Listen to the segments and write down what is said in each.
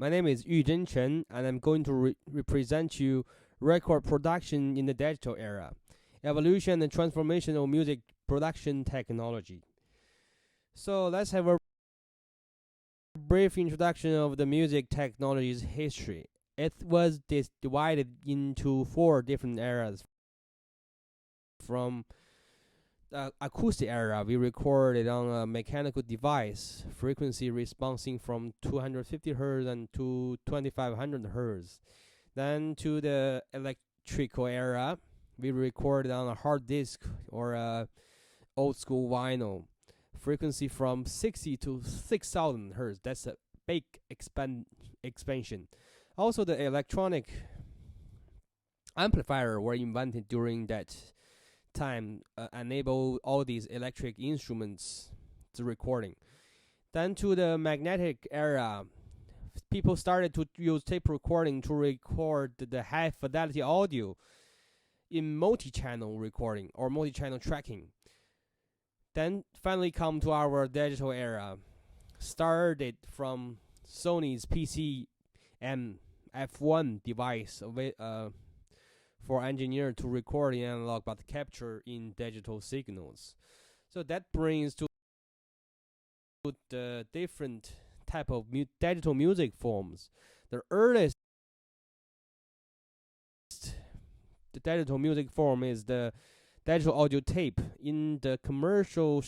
My name is Yuzhen Chen, and I'm going to represent you record production in the digital era, evolution and transformation of music production technology. So let's have a brief introduction of the music technology's history. It was divided into four different eras. From the acoustic era, we recorded on a mechanical device, frequency responding from 250 Hz and to 2500 Hz. Then to the electrical era, we recorded on a hard disk or a old school vinyl, frequency from 60 to 6000 Hz. That's a big expansion. Also, the electronic amplifier were invented during that time, enable all these electric instruments to recording. Then to the magnetic era, people started to use tape recording to record the high fidelity audio in multi-channel recording or multi-channel tracking. Then finally come to our digital era, started from Sony's PCM F1 device for engineer to record in analog but capture in digital signals. So that brings to the different type of digital music forms. The earliest digital music form is the digital audio tape. In the commercial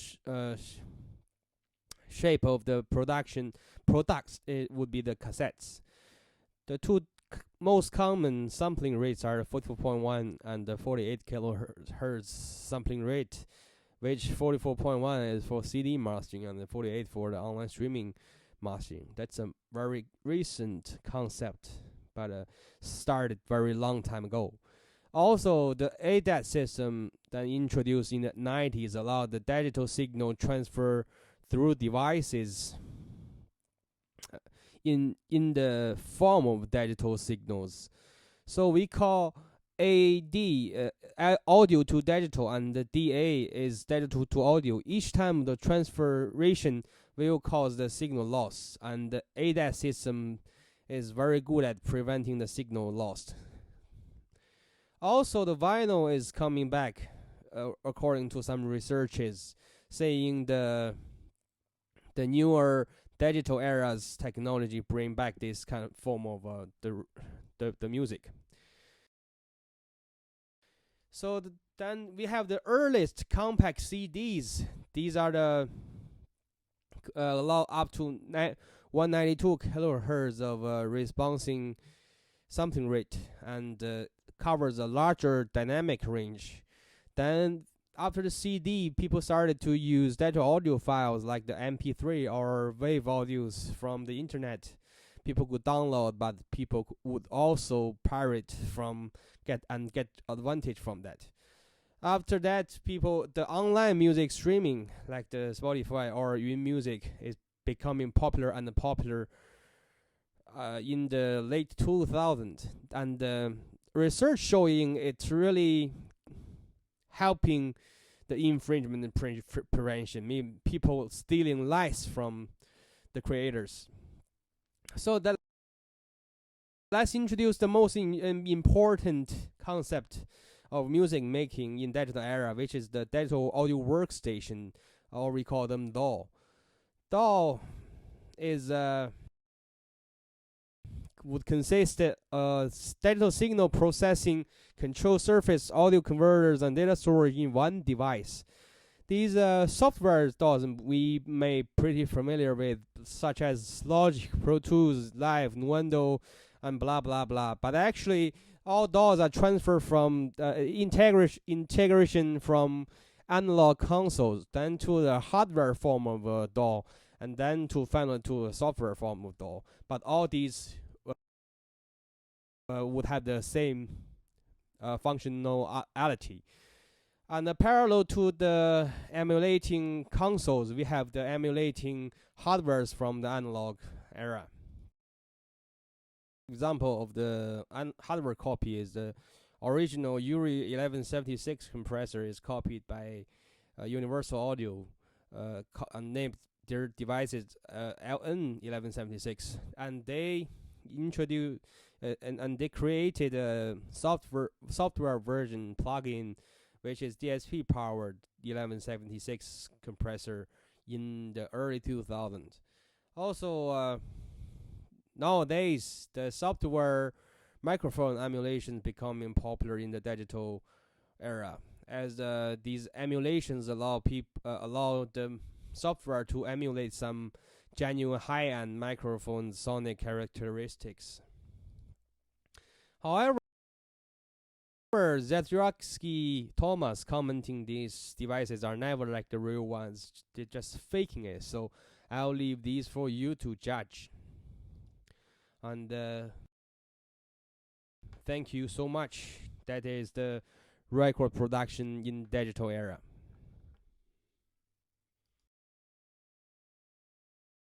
shape of the products, it would be the cassettes. The two most common sampling rates are 44.1 and the 48 kilohertz sampling rate, which 44.1 is for CD mastering and the 48 for the online streaming mastering. That's a very recent concept, but started very long time ago. Also, the ADAT system that introduced in the 90s allowed the digital signal transfer through devices in the form of digital signals. So we call AD audio to digital, and the DA is digital to audio. Each time the transferation will cause the signal loss, and the ADAT system is very good at preventing the signal loss. Also, the vinyl is coming back, according to some researches, saying the newer digital era's technology bring back this kind of form of the music. So then we have the earliest compact CDs. These are the allow up to 192 kilohertz of responding sampling rate and covers a larger dynamic range. Then after the CD, people started to use digital audio files like the MP3 or wave audios from the internet. People could download, but people would also pirate from get advantage from that. After that, the online music streaming like the Spotify or Yuzhen Music is becoming popular and popular in the late 2000s, and research showing it's really helping the infringement and prevention, mean people stealing lights from the creators. So let's introduce the most important concept of music making in digital era, which is the digital audio workstation, or we call them DAW. DAW is would consist of digital signal processing, control surface, audio converters, and data storage in one device. These software DAWs we may pretty familiar with, such as Logic, Pro Tools, Live, Nuendo, and blah blah blah. But actually, all DAWs are transferred from integration from analog consoles, then to the hardware form of DAW, and then finally to a software form of DAW. But all these would have the same functionality. And parallel to the emulating consoles, we have the emulating hardwares from the analog era. Example of the hardware copy is the original URI 1176 compressor is copied by Universal Audio, named their devices LN1176, and they introduced and they created a software version plugin, which is DSP powered 1176 compressor in the early 2000s. Also, nowadays the software microphone emulations becoming popular in the digital era, as these emulations allow the software to emulate some genuine high-end microphone sonic characteristics. However, Zedrotsky Thomas commenting these devices are never like the real ones, they're just faking it. So I'll leave these for you to judge. And thank you so much. That is the record production in digital era.